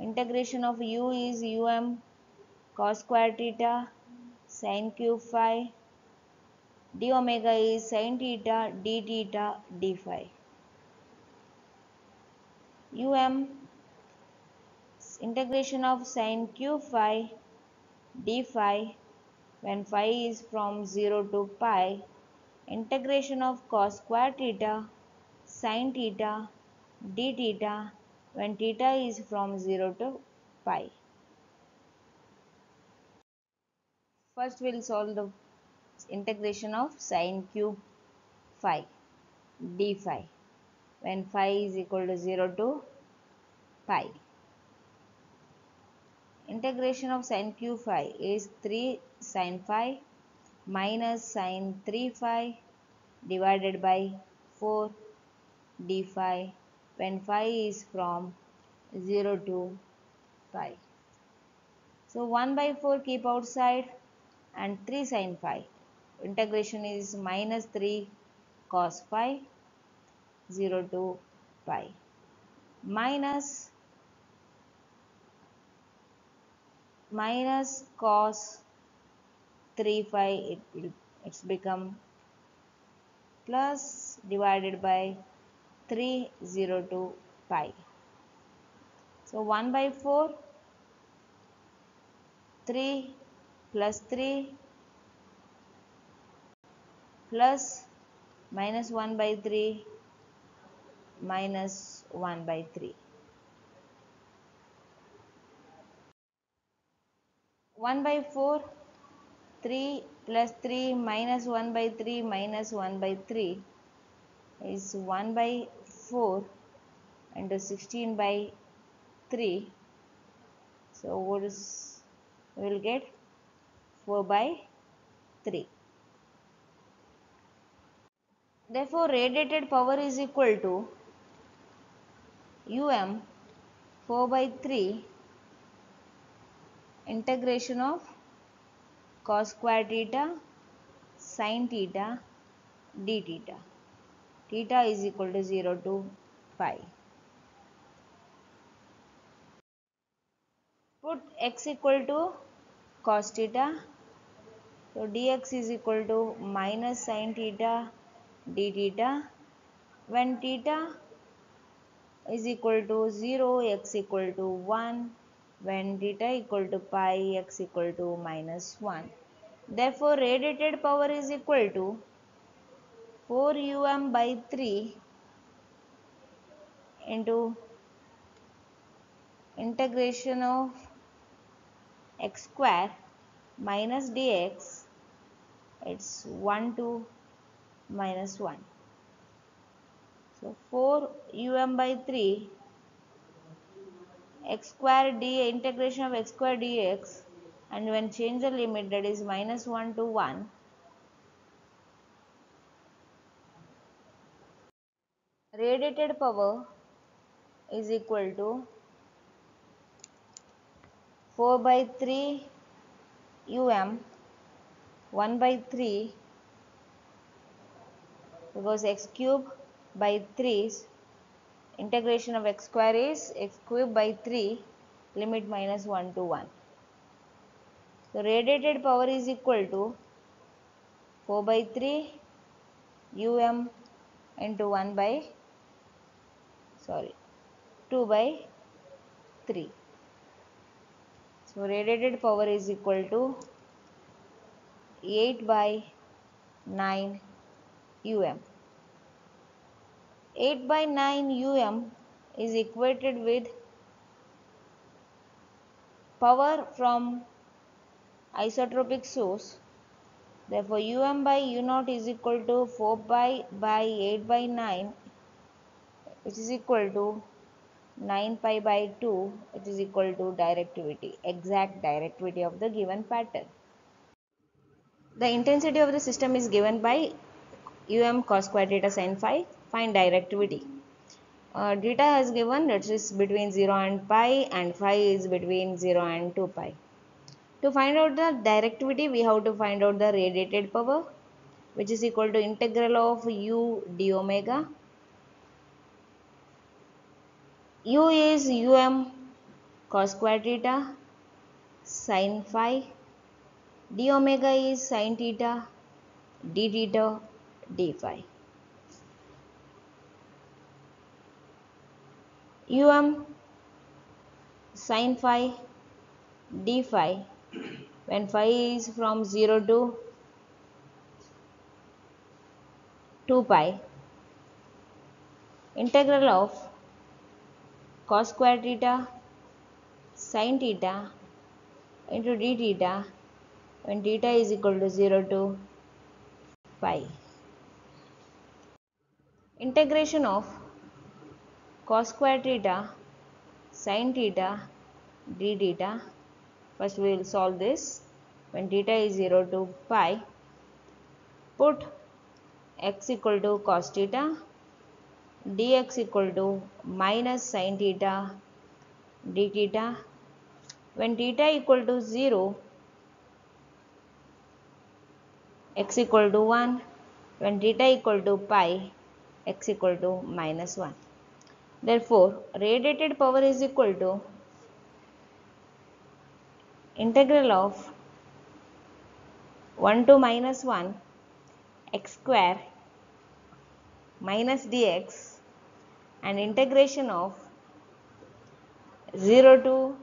Speaker 1: Integration of u is cos square theta sin q phi, d omega is sin theta d theta d phi. Integration of sin q phi d phi when phi is from 0 to pi, integration of cos square theta sin theta d theta when theta is from 0 to pi. First we will solve the integration of sin cube phi d phi when phi is equal to 0 to pi. Integration of sin cube phi is 3 sin phi minus sin 3 phi divided by 4 d phi when phi is from 0 to pi. So 1 by 4 keep outside and 3 sin phi. Integration is minus 3 cos phi 0 to pi minus cos 3 phi, it's become plus divided by 3 0 to pi. So 1 by 4 3 plus 3 plus minus 1 by 3 minus 1 by 3. 1 by 4, 3 plus 3 minus 1 by 3 minus 1 by 3 is 1 by 4 into 16 by 3. So what is, we will get 4 by 3. Therefore radiated power is equal to um 4 by 3 integration of cos square theta sin theta d theta. Theta is equal to 0 to pi. Put x equal to cos theta. So dx is equal to minus sin theta d theta. When theta is equal to 0, x equal to 1. When theta equal to pi, x equal to minus 1. Therefore radiated power is equal to 4 by 3 into integration of x square minus dx, it's 1 to minus 1. So 4 by 3 x square d integration of x square dx, and when change the limit, that is minus 1 to 1, radiated power is equal to 4 by 3 1 by 3, because x cube by 3 integration of x square is x cube by 3, limit minus 1 to 1. So radiated power is equal to 4 by 3 into 2 by 3. So radiated power is equal to 8 by 9 um. 8 by 9 is equated with power from isotropic source. Therefore by u0 is equal to 4 by 8 by 9, which is equal to 9 pi by 2, which is equal to directivity, exact directivity of the given pattern. The intensity of the system is given by cos square theta sin phi. Find directivity. Theta has given, that is between 0 and pi, and phi is between 0 and 2 pi. To find out the directivity, we have to find out the radiated power, which is equal to integral of u d omega. U is cos square theta sin phi. D omega is sin theta d theta d phi. Sin phi d phi, when phi is from 0 to 2 pi, integral of cos square theta sin theta into d theta when theta is equal to 0 to pi. Integration of cos square theta sin theta d theta. First we will solve this. When theta is 0 to pi, put x equal to cos theta, dx equal to minus sin theta d theta. When theta equal to 0, x equal to 1. When theta equal to pi, x equal to minus 1. Therefore radiated power is equal to integral of 1 to minus 1 x square minus dx, and integration of 0 to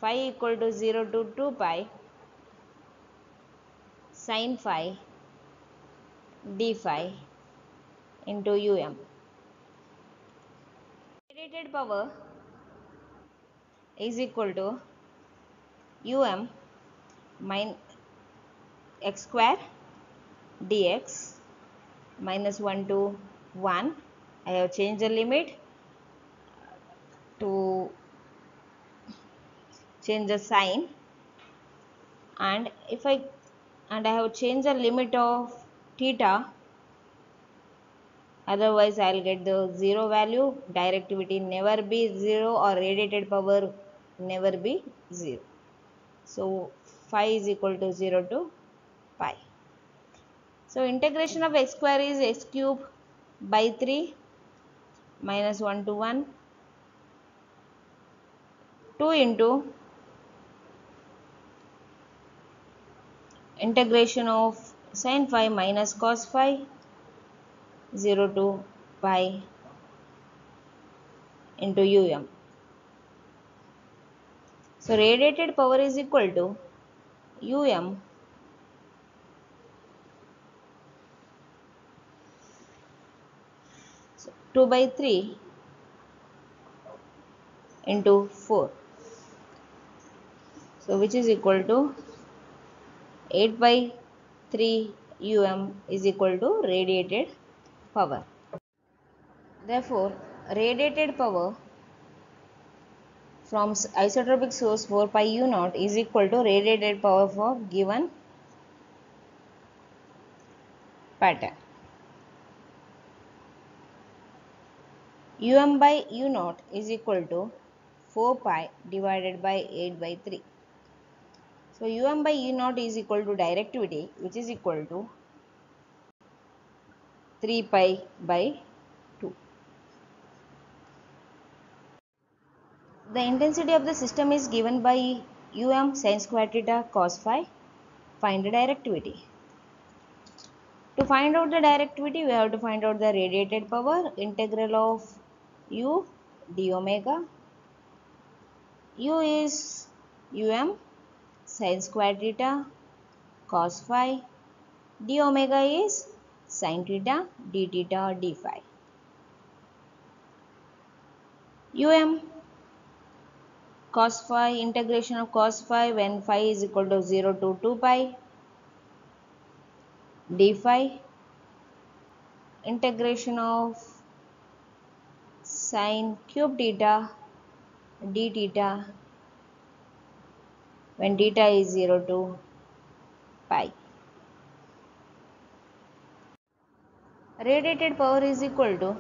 Speaker 1: phi equal to 0 to 2 pi sin phi d phi into um. Radiated power is equal to um minus x square dx minus 1 to 1. I have changed the limit to change the sign, and I have changed the limit of theta, otherwise I'll get the 0 value. Directivity never be 0 or radiated power never be 0. So phi is equal to 0 to pi. So integration of x square is x cube by 3 minus 1 to 1, 2 into integration of sin phi minus cos phi 0 to pi into um. So radiated power is equal to um so 2 by 3 into 4. So which is equal to 8 by 3 is equal to radiated power. Therefore, radiated power from isotropic source 4 pi u naught is equal to radiated power for given pattern. By u naught is equal to 4 pi divided by 8 by 3. So by u naught is equal to directivity, which is equal to 3 pi by 2. The intensity of the system is given by sin square theta cos phi. Find the directivity. To find out the directivity, we have to find out the radiated power. Integral of u d omega. U is sin square theta cos phi. D omega is sin theta d theta d phi. Cos phi, integration of cos phi when phi is equal to 0 to 2 pi d phi, integration of sin cube theta d theta when theta is 0 to pi. Radiated power is equal to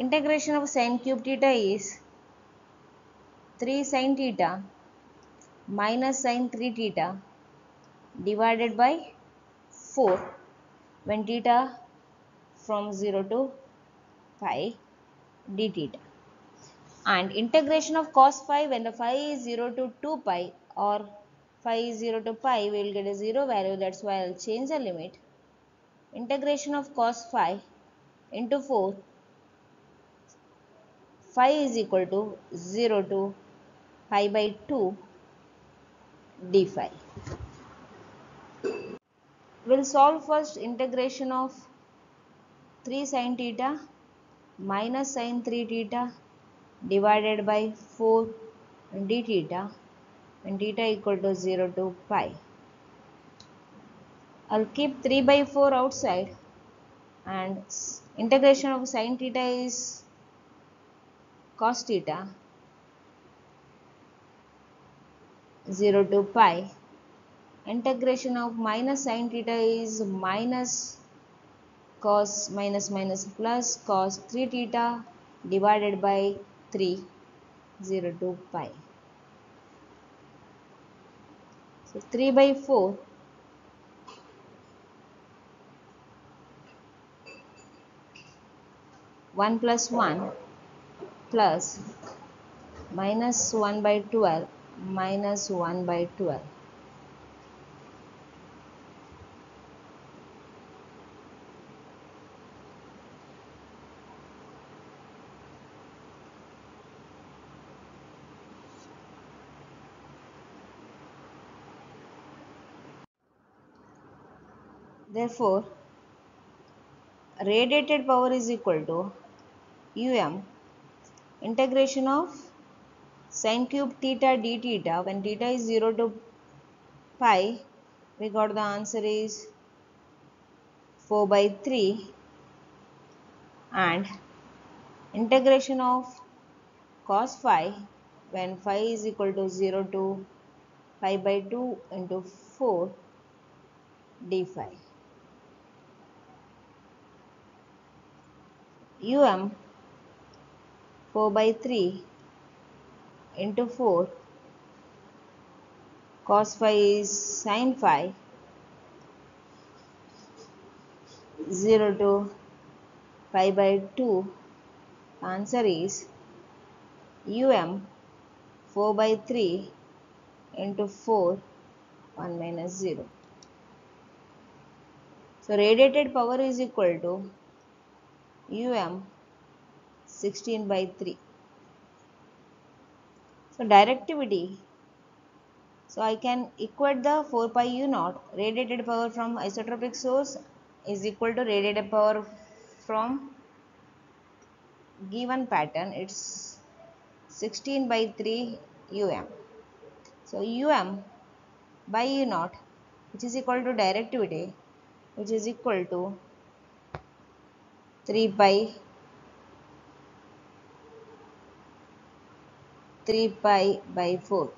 Speaker 1: integration of sin cube theta is 3 sin theta minus sin 3 theta divided by 4 when theta from 0 to pi d theta, and integration of cos phi when the phi is 0 to 2 pi or phi is 0 to pi, we will get a 0 value. That's why I will change the limit. Integration of cos phi into 4, phi is equal to 0 to pi by 2 d phi. We'll solve first integration of 3 sin theta minus sin 3 theta divided by 4 d theta when theta equal to 0 to pi. I'll keep 3 by 4 outside, and integration of sin theta is cos theta 0 to pi. Integration of minus sin theta is minus cos minus minus plus cos 3 theta divided by 3 0 to pi. So 3 by 4 1 plus 1 plus minus 1 by 12 minus 1 by 12. Therefore, radiated power is equal to um integration of sin cube theta d theta. When theta is 0 to pi, we got the answer is 4 by 3, and integration of cos phi when phi is equal to 0 to pi by 2 into 4 d phi. Um 4 by 3 into 4 cos phi is sin phi 0 to pi by 2. Answer is um 4 by 3 into 4 1 minus 0. So radiated power is equal to um 16 by 3. So directivity. So I can equate the 4 pi u naught radiated power from isotropic source is equal to radiated power from given pattern. It's 16 by 3 um. So um by u naught, which is equal to directivity, which is equal to 3 pi 3 pi by 4.